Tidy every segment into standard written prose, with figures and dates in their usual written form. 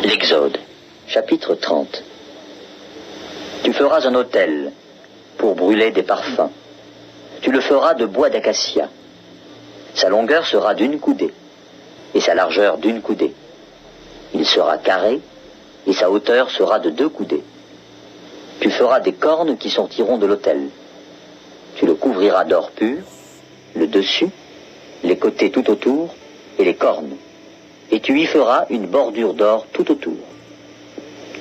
L'Exode, chapitre 30. Tu feras un autel pour brûler des parfums. Tu le feras de bois d'acacia. Sa longueur sera d'1 coudée, et sa largeur d'1 coudée. Il sera carré, et sa hauteur sera de 2 coudées. Tu feras des cornes qui sortiront de l'autel. Tu le couvriras d'or pur, le dessus, les côtés tout autour, et les cornes. Et tu y feras une bordure d'or tout autour.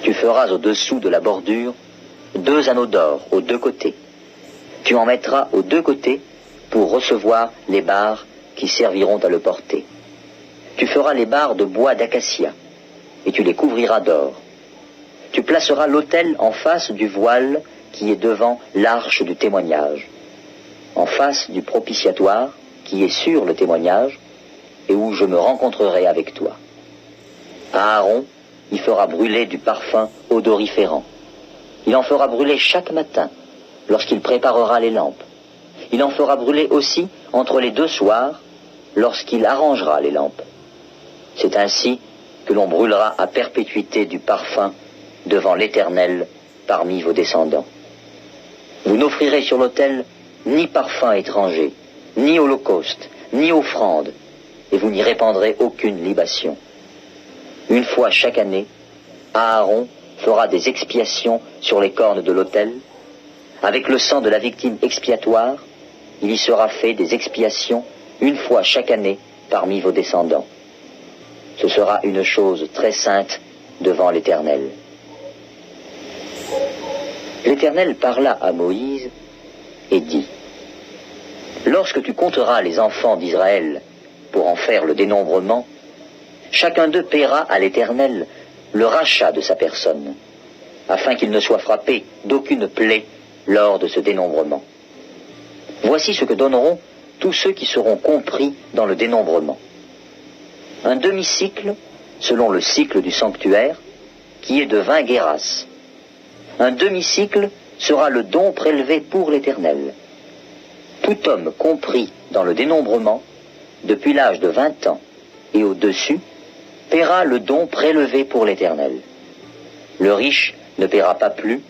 Tu feras au-dessous de la bordure 2 anneaux d'or aux 2 côtés. Tu en mettras aux 2 côtés pour recevoir les barres qui serviront à le porter. Tu feras les barres de bois d'acacia, et tu les couvriras d'or. Tu placeras l'autel en face du voile qui est devant l'arche du témoignage, en face du propitiatoire qui est sur le témoignage, et où je me rencontrerai avec toi. Aaron y fera brûler du parfum odoriférant. Il en fera brûler chaque matin, lorsqu'il préparera les lampes. Il en fera brûler aussi entre les 2 soirs, lorsqu'il arrangera les lampes. C'est ainsi que l'on brûlera à perpétuité du parfum devant l'Éternel parmi vos descendants. Vous n'offrirez sur l'autel ni parfum étranger, ni holocauste, ni offrande, et vous n'y répandrez aucune libation. 1 fois chaque année, Aaron fera des expiations sur les cornes de l'autel. Avec le sang de la victime expiatoire, il y sera fait des expiations 1 fois chaque année parmi vos descendants. Ce sera une chose très sainte devant l'Éternel. L'Éternel parla à Moïse et dit : Lorsque tu compteras les enfants d'Israël pour en faire le dénombrement, chacun d'eux paiera à l'Éternel le rachat de sa personne, afin qu'il ne soit frappé d'aucune plaie lors de ce dénombrement. Voici ce que donneront tous ceux qui seront compris dans le dénombrement. Un demi-cycle, selon le cycle du sanctuaire, qui est de 20 guéras. Un demi-cycle sera le don prélevé pour l'Éternel. Tout homme compris dans le dénombrement, depuis l'âge de 20 ans et au-dessus, paiera le don prélevé pour l'Éternel. Le riche ne paiera pas plus,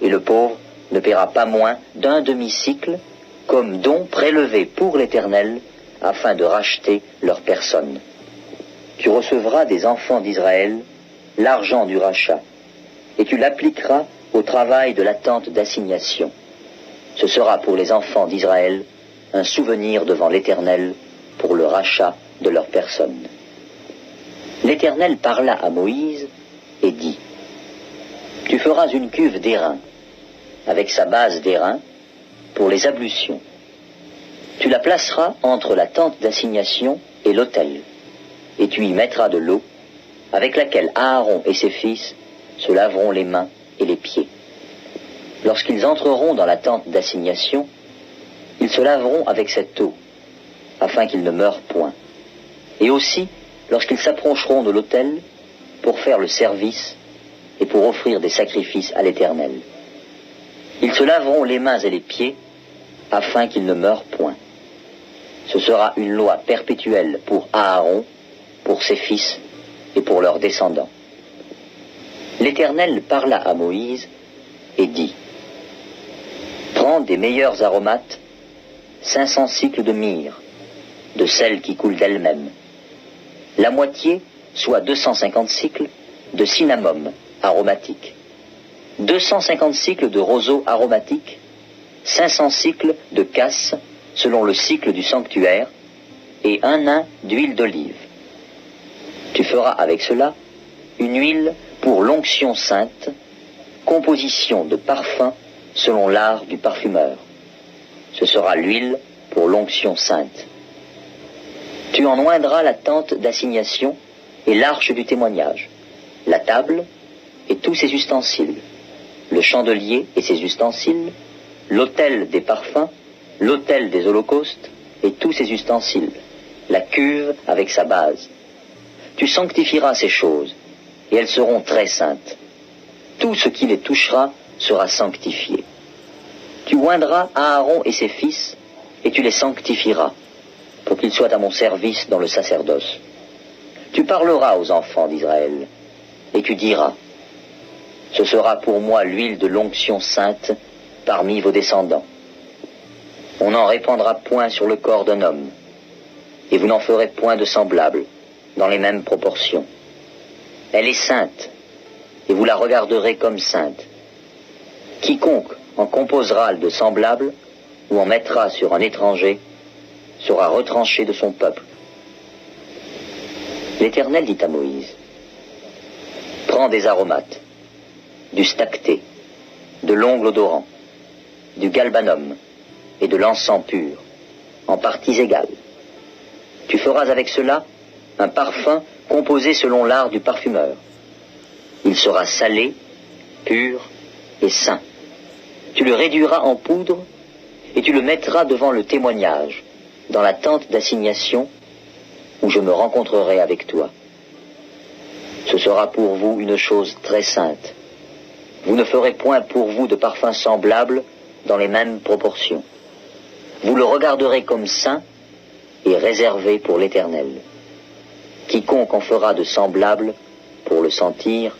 et le pauvre ne paiera pas moins d'1 demi-cycle, comme don prélevé pour l'Éternel, afin de racheter leur personne. Tu recevras des enfants d'Israël l'argent du rachat, et tu l'appliqueras au travail de la tente d'assignation. Ce sera pour les enfants d'Israël un souvenir devant l'Éternel pour le rachat de leur personne. L'Éternel parla à Moïse et dit : Tu feras une cuve d'airain, avec sa base d'airain, pour les ablutions. Tu la placeras entre la tente d'assignation et l'autel, et tu y mettras de l'eau, avec laquelle Aaron et ses fils se laveront les mains et les pieds. Lorsqu'ils entreront dans la tente d'assignation, ils se laveront avec cette eau, afin qu'ils ne meurent point. Et aussi, lorsqu'ils s'approcheront de l'autel pour faire le service et pour offrir des sacrifices à l'Éternel. Ils se laveront les mains et les pieds, afin qu'ils ne meurent point. Ce sera une loi perpétuelle pour Aaron, pour ses fils et pour leurs descendants. L'Éternel parla à Moïse et dit : Prends des meilleurs aromates, 500 cycles de myrrhe, de celle qui coule d'elle-même. La moitié, soit 250 cycles, de cinnamome aromatique. 250 cycles de roseau aromatique, 500 cycles de casse, selon le cycle du sanctuaire, et 1 nain d'huile d'olive. Tu feras avec cela une huile pour l'onction sainte, composition de parfum selon l'art du parfumeur. Ce sera l'huile pour l'onction sainte. Tu en oindras la tente d'assignation et l'arche du témoignage, la table et tous ses ustensiles, le chandelier et ses ustensiles, l'autel des parfums, l'autel des holocaustes et tous ses ustensiles, la cuve avec sa base. Tu sanctifieras ces choses, et elles seront très saintes. Tout ce qui les touchera sera sanctifié. Tu oindras Aaron et ses fils, et tu les sanctifieras, pour qu'ils soient à mon service dans le sacerdoce. Tu parleras aux enfants d'Israël. et tu diras, ce sera pour moi l'huile de l'onction sainte parmi vos descendants. On n'en répandra point sur le corps d'un homme, et vous n'en ferez point de semblable, dans les mêmes proportions. Elle est sainte, et vous la regarderez comme sainte. Quiconque en composera de semblable, ou en mettra sur un étranger, sera retranché de son peuple. L'Éternel dit à Moïse, prends des aromates, du stacté, de l'ongle odorant, du galbanum et de l'encens pur, en parties égales. Tu feras avec cela un parfum composé selon l'art du parfumeur. Il sera salé, pur et saint. Tu le réduiras en poudre et tu le mettras devant le témoignage, dans la tente d'assignation, où je me rencontrerai avec toi. Ce sera pour vous une chose très sainte. Vous ne ferez point pour vous de parfum semblable dans les mêmes proportions. Vous le regarderez comme saint et réservé pour l'Éternel. Quiconque en fera de semblable pour le sentir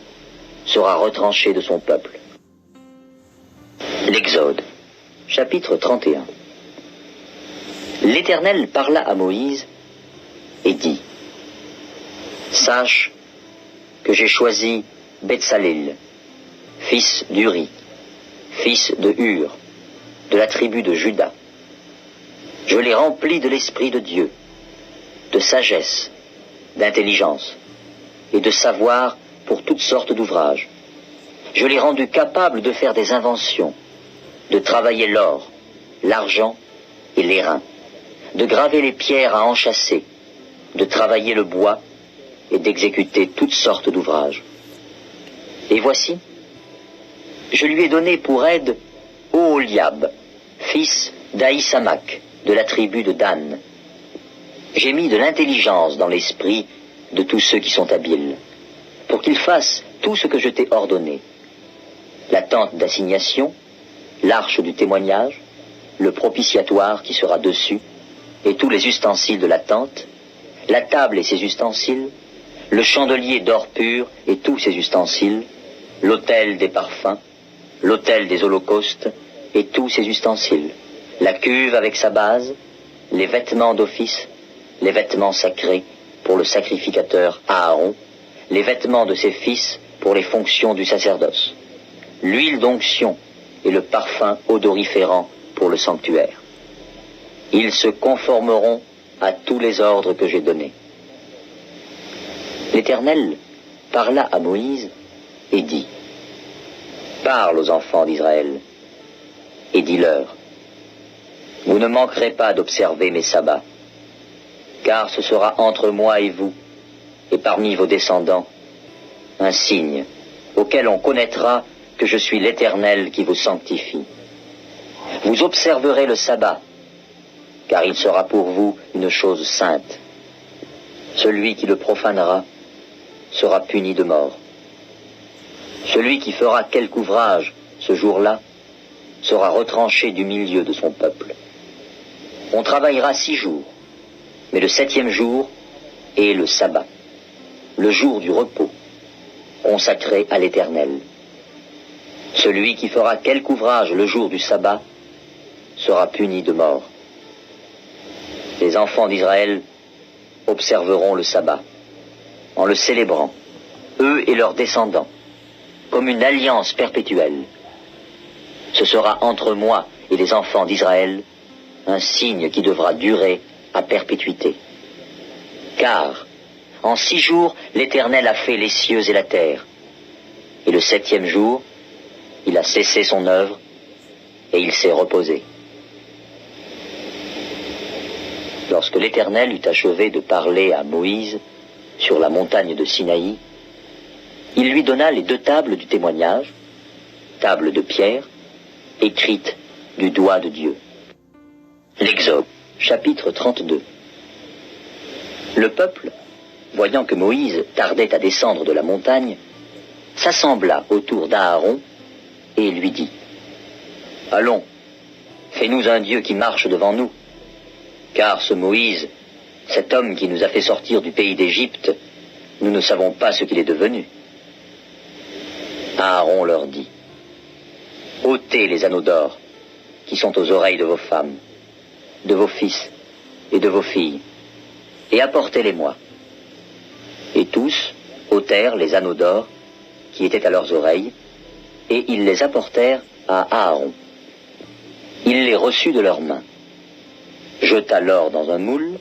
sera retranché de son peuple. L'Exode, chapitre 31. L'Éternel parla à Moïse et dit, sache que j'ai choisi Betsalel, fils d'Uri, fils de Hur, de la tribu de Juda. Je l'ai rempli de l'Esprit de Dieu, de sagesse, d'intelligence et de savoir pour toutes sortes d'ouvrages. Je l'ai rendu capable de faire des inventions, de travailler l'or, l'argent et l'airain, de graver les pierres à enchâsser, de travailler le bois et d'exécuter toutes sortes d'ouvrages. Et voici, je lui ai donné pour aide Oholiab, fils d'Ahisamach, de la tribu de Dan. J'ai mis de l'intelligence dans l'esprit de tous ceux qui sont habiles, pour qu'ils fassent tout ce que je t'ai ordonné. La tente d'assignation, l'arche du témoignage, le propitiatoire qui sera dessus, et tous les ustensiles de la tente, la table et ses ustensiles, le chandelier d'or pur et tous ses ustensiles, l'autel des parfums, l'autel des holocaustes et tous ses ustensiles, la cuve avec sa base, les vêtements d'office, les vêtements sacrés pour le sacrificateur Aaron, les vêtements de ses fils pour les fonctions du sacerdoce, l'huile d'onction et le parfum odoriférant pour le sanctuaire. Ils se conformeront à tous les ordres que j'ai donnés. L'Éternel parla à Moïse et dit, parle aux enfants d'Israël et dis-leur, vous ne manquerez pas d'observer mes sabbats, car ce sera entre moi et vous, et parmi vos descendants, un signe auquel on connaîtra que je suis l'Éternel qui vous sanctifie. Vous observerez le sabbat, car il sera pour vous une chose sainte. Celui qui le profanera sera puni de mort. Celui qui fera quelque ouvrage ce jour-là sera retranché du milieu de son peuple. On travaillera 6 jours, mais le 7e jour est le sabbat, le jour du repos, consacré à l'Éternel. Celui qui fera quelque ouvrage le jour du sabbat sera puni de mort. Les enfants d'Israël observeront le sabbat, en le célébrant, eux et leurs descendants, comme une alliance perpétuelle. Ce sera entre moi et les enfants d'Israël un signe qui devra durer à perpétuité. Car, en 6 jours, l'Éternel a fait les cieux et la terre, et le 7e jour, il a cessé son œuvre, et il s'est reposé. Lorsque l'Éternel eut achevé de parler à Moïse sur la montagne de Sinaï, il lui donna les 2 tables du témoignage, tables de pierre, écrites du doigt de Dieu. L'Exode, chapitre 32. Le peuple, voyant que Moïse tardait à descendre de la montagne, s'assembla autour d'Aaron et lui dit, « Allons, fais-nous un Dieu qui marche devant nous, car ce Moïse, cet homme qui nous a fait sortir du pays d'Égypte, nous ne savons pas ce qu'il est devenu. » Aaron leur dit, ôtez les anneaux d'or qui sont aux oreilles de vos femmes, de vos fils et de vos filles, et apportez-les-moi. Et tous ôtèrent les anneaux d'or qui étaient à leurs oreilles, et ils les apportèrent à Aaron. Il les reçut de leurs mains, jeta l'or dans un moule,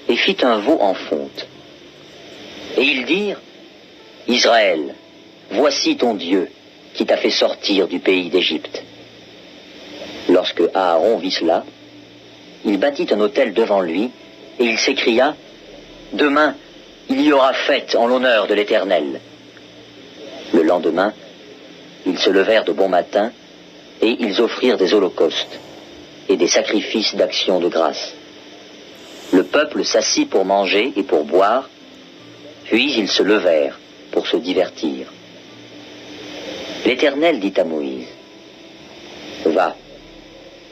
et fit un veau en fonte. Et ils dirent, Israël, voici ton Dieu qui t'a fait sortir du pays d'Égypte. Lorsque Aaron vit cela, il bâtit un autel devant lui, et il s'écria, demain, il y aura fête en l'honneur de l'Éternel. Le lendemain, ils se levèrent de bon matin, et ils offrirent des holocaustes et des sacrifices d'action de grâce. Le peuple s'assit pour manger et pour boire, puis ils se levèrent pour se divertir. L'Éternel dit à Moïse, va,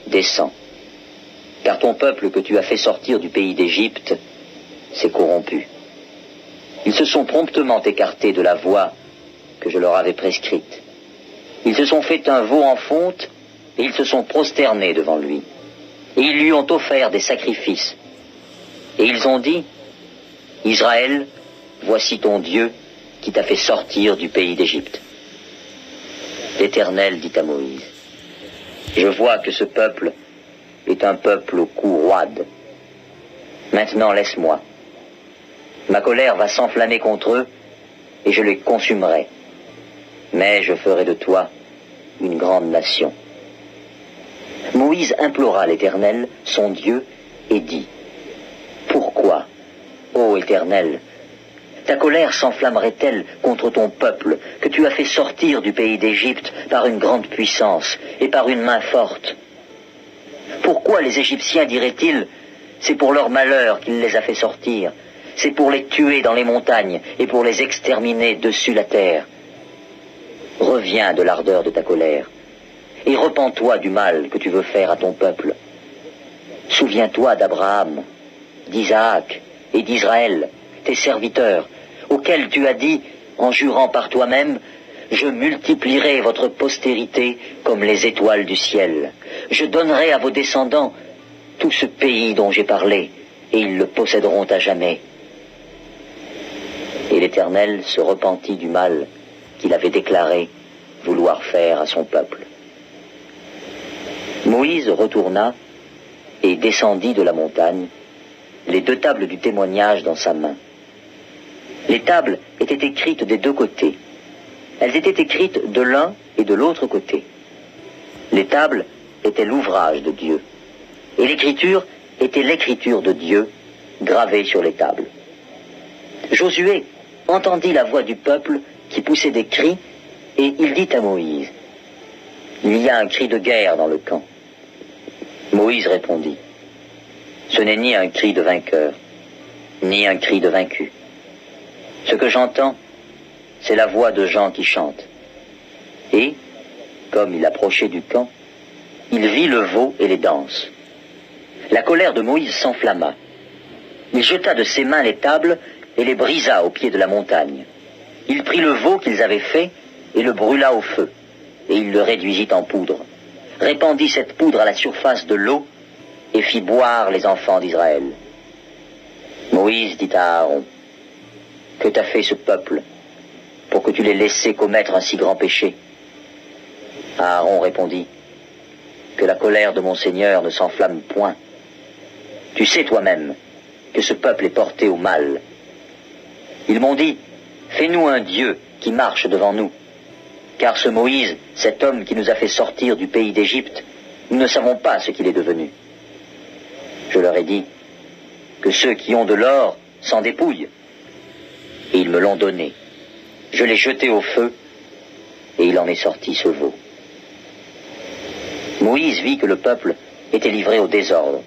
descends, car ton peuple que tu as fait sortir du pays d'Égypte s'est corrompu. Ils se sont promptement écartés de la voie que je leur avais prescrite. Ils se sont fait un veau en fonte, et ils se sont prosternés devant lui. Et ils lui ont offert des sacrifices. Et ils ont dit, Israël, voici ton Dieu qui t'a fait sortir du pays d'Égypte. L'Éternel dit à Moïse, je vois que ce peuple est un peuple au cou roide. Maintenant laisse-moi. Ma colère va s'enflammer contre eux, et je les consumerai. Mais je ferai de toi une grande nation. Moïse implora l'Éternel, son Dieu, et dit, pourquoi, ô Éternel, ta colère s'enflammerait-elle contre ton peuple que tu as fait sortir du pays d'Égypte par une grande puissance et par une main forte? Pourquoi les Égyptiens diraient-ils, c'est pour leur malheur qu'il les a fait sortir, c'est pour les tuer dans les montagnes et pour les exterminer dessus la terre? Reviens de l'ardeur de ta colère, et repens-toi du mal que tu veux faire à ton peuple. Souviens-toi d'Abraham, d'Isaac et d'Israël, tes serviteurs, auxquels tu as dit, en jurant par toi-même, je multiplierai votre postérité comme les étoiles du ciel. Je donnerai à vos descendants tout ce pays dont j'ai parlé, et ils le posséderont à jamais. Et l'Éternel se repentit du mal qu'il avait déclaré vouloir faire à son peuple. Moïse retourna et descendit de la montagne, les 2 tables du témoignage dans sa main. Les tables étaient écrites des 2 côtés. Elles étaient écrites de l'un et de l'autre côté. Les tables étaient l'ouvrage de Dieu, et l'écriture était l'écriture de Dieu gravée sur les tables. Josué entendit la voix du peuple qui poussait des cris, et il dit à Moïse, il y a un cri de guerre dans le camp. Moïse répondit, ce n'est ni un cri de vainqueur, ni un cri de vaincu. Ce que j'entends, c'est la voix de gens qui chantent. Et, comme il approchait du camp, il vit le veau et les danses. La colère de Moïse s'enflamma. Il jeta de ses mains les tables et les brisa au pied de la montagne. Il prit le veau qu'ils avaient fait et le brûla au feu, et il le réduisit en poudre, répandit cette poudre à la surface de l'eau et fit boire les enfants d'Israël. Moïse dit à Aaron, que t'a fait ce peuple pour que tu l'aies laissé commettre un si grand péché? Aaron répondit, que la colère de mon Seigneur ne s'enflamme point. Tu sais toi-même que ce peuple est porté au mal. Ils m'ont dit, fais-nous un Dieu qui marche devant nous. Car ce Moïse, cet homme qui nous a fait sortir du pays d'Égypte, nous ne savons pas ce qu'il est devenu. Je leur ai dit que ceux qui ont de l'or s'en dépouillent. Et ils me l'ont donné. Je l'ai jeté au feu, et il en est sorti ce veau. Moïse vit que le peuple était livré au désordre,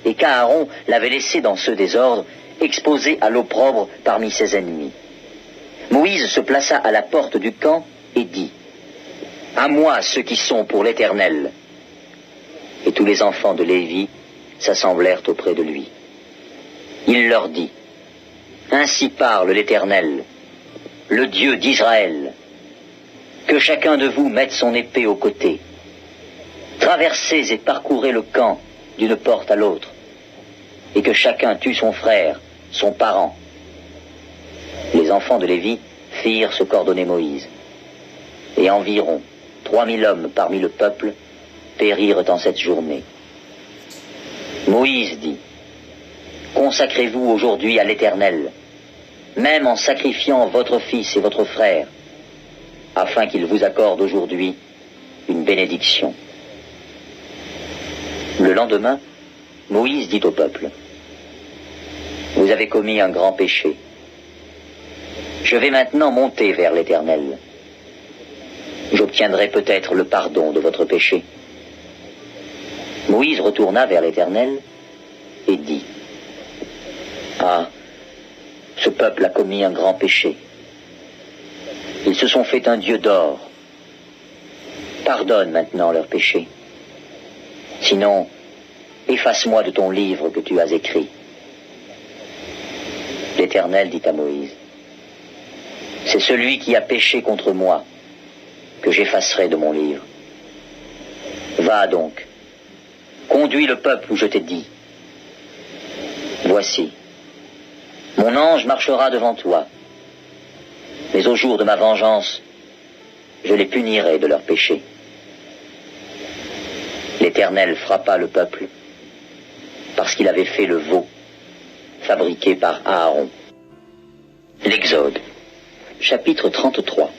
et qu'Aaron l'avait laissé dans ce désordre, exposé à l'opprobre parmi ses ennemis. Moïse se plaça à la porte du camp et dit, « À moi ceux qui sont pour l'Éternel !» Et tous les enfants de Lévi s'assemblèrent auprès de lui. Il leur dit, « Ainsi parle l'Éternel, le Dieu d'Israël. que chacun de vous mette son épée au côté. Traversez et parcourez le camp d'une porte à l'autre, et que chacun tue son frère, son parent. Les enfants de Lévi firent ce qu'ordonnait Moïse, et environ 3000 hommes parmi le peuple périrent en cette journée. Moïse dit, « Consacrez-vous aujourd'hui à l'Éternel, même en sacrifiant votre fils et votre frère, afin qu'il vous accorde aujourd'hui une bénédiction. » Le lendemain, Moïse dit au peuple, « Vous avez commis un grand péché. Je vais maintenant monter vers l'Éternel. J'obtiendrai peut-être le pardon de votre péché. » Moïse retourna vers l'Éternel et dit, « Ah, ce peuple a commis un grand péché. Ils se sont fait un dieu d'or. Pardonne maintenant leur péché. Sinon, efface-moi de ton livre que tu as écrit. » L'Éternel dit à Moïse, « C'est celui qui a péché contre moi que j'effacerai de mon livre. Va donc, conduis le peuple où je t'ai dit. Voici, mon ange marchera devant toi, mais au jour de ma vengeance, je les punirai de leurs péchés. » L'Éternel frappa le peuple parce qu'il avait fait le veau fabriqué par Aaron. L'Exode, chapitre 33.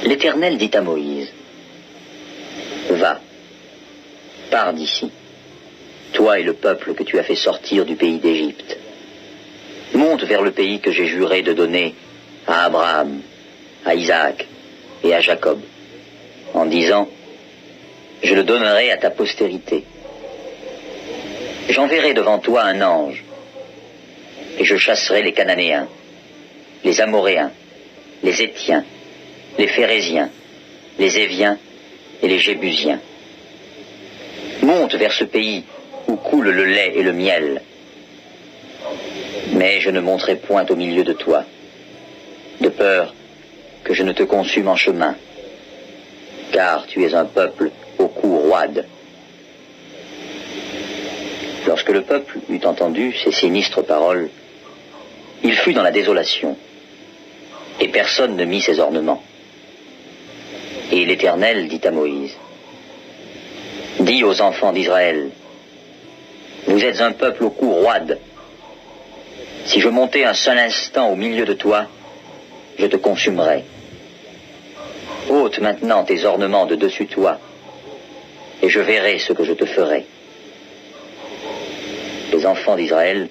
L'Éternel dit à Moïse, « Va, pars d'ici, toi et le peuple que tu as fait sortir du pays d'Égypte. Monte vers le pays que j'ai juré de donner à Abraham, à Isaac et à Jacob, en disant, je le donnerai à ta postérité. J'enverrai devant toi un ange, et je chasserai les Cananéens, les Amoréens, les Héthiens, les Phéréziens, les Éviens et les Jébusiens. Monte vers ce pays où coule le lait et le miel. Mais je ne monterai point au milieu de toi, de peur que je ne te consume en chemin, car tu es un peuple au cou roide. » Lorsque le peuple eut entendu ces sinistres paroles, il fut dans la désolation, et personne ne mit ses ornements. Et l'Éternel dit à Moïse, « Dis aux enfants d'Israël, vous êtes un peuple au cou roide. Si je montais un seul instant au milieu de toi, je te consumerais. Ôte maintenant tes ornements de dessus toi, et je verrai ce que je te ferai. » Les enfants d'Israël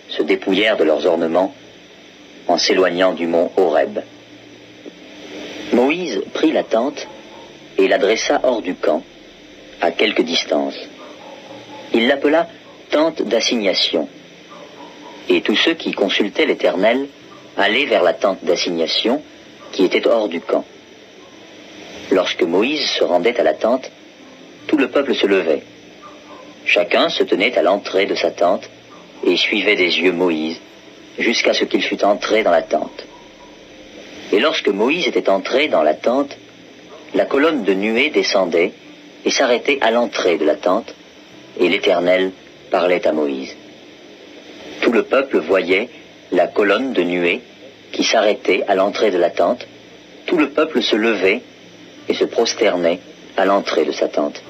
se dépouillèrent de leurs ornements en s'éloignant du mont Horeb. Moïse prit la tente et la dressa hors du camp, à quelque distance. Il l'appela tente d'assignation, et tous ceux qui consultaient l'Éternel allaient vers la tente d'assignation qui était hors du camp. Lorsque Moïse se rendait à la tente, tout le peuple se levait. Chacun se tenait à l'entrée de sa tente et suivait des yeux Moïse jusqu'à ce qu'il fût entré dans la tente. Et lorsque Moïse était entré dans la tente, la colonne de nuée descendait et s'arrêtait à l'entrée de la tente, et l'Éternel parlait à Moïse. Tout le peuple voyait la colonne de nuée qui s'arrêtait à l'entrée de la tente. Tout le peuple se levait et se prosternait à l'entrée de sa tente.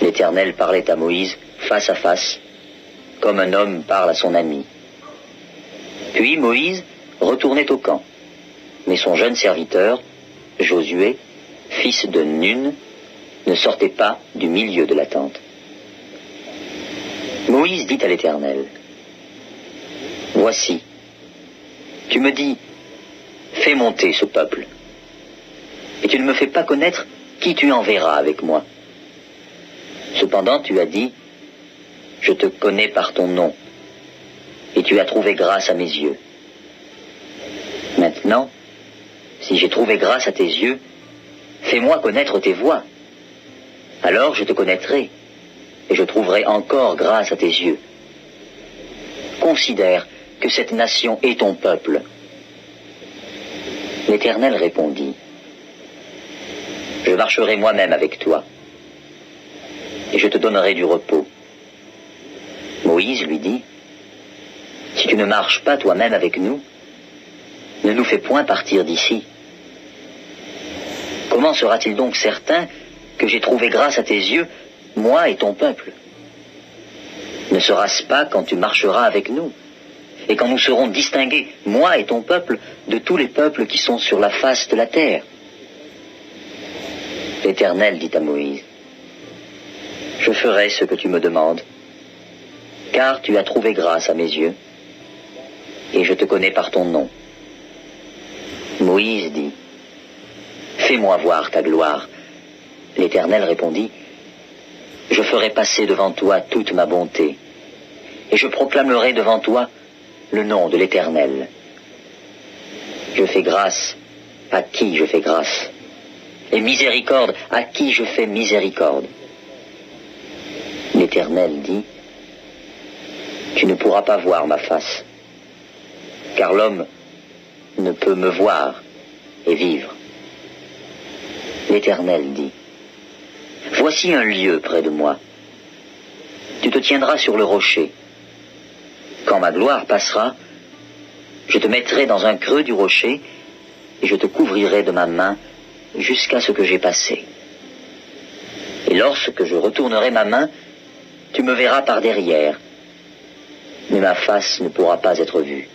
L'Éternel parlait à Moïse face à face, comme un homme parle à son ami. Puis Moïse retournait au camp, mais son jeune serviteur, Josué, fils de Nun, ne sortait pas du milieu de la tente. Moïse dit à l'Éternel, « Voici, tu me dis, fais monter ce peuple, et tu ne me fais pas connaître qui tu enverras avec moi. Cependant tu as dit, je te connais par ton nom, et tu as trouvé grâce à mes yeux. Maintenant, si j'ai trouvé grâce à tes yeux, fais-moi connaître tes voies. Alors je te connaîtrai, et je trouverai encore grâce à tes yeux. Considère que cette nation est ton peuple. L'Éternel répondit, je marcherai moi-même avec toi, et je te donnerai du repos. Moïse lui dit, si tu ne marches pas toi-même avec nous, ne nous fais point partir d'ici. Comment sera-t-il donc certain que j'ai trouvé grâce à tes yeux, moi et ton peuple? Ne sera-ce pas quand tu marcheras avec nous, et quand nous serons distingués, moi et ton peuple, de tous les peuples qui sont sur la face de la terre? L'Éternel dit à Moïse, je ferai ce que tu me demandes, car tu as trouvé grâce à mes yeux, et je te connais par ton nom. Moïse dit, fais-moi voir ta gloire. L'Éternel répondit, je ferai passer devant toi toute ma bonté, et je proclamerai devant toi le nom de l'Éternel. Je fais grâce à qui je fais grâce, et miséricorde à qui je fais miséricorde. L'Éternel dit, tu ne pourras pas voir ma face, car l'homme ne peut me voir et vivre. L'Éternel dit, voici un lieu près de moi. Tu te tiendras sur le rocher. Quand ma gloire passera, je te mettrai dans un creux du rocher et je te couvrirai de ma main jusqu'à ce que j'ai passé. Et lorsque je retournerai ma main, tu me verras par derrière, mais ma face ne pourra pas être vue.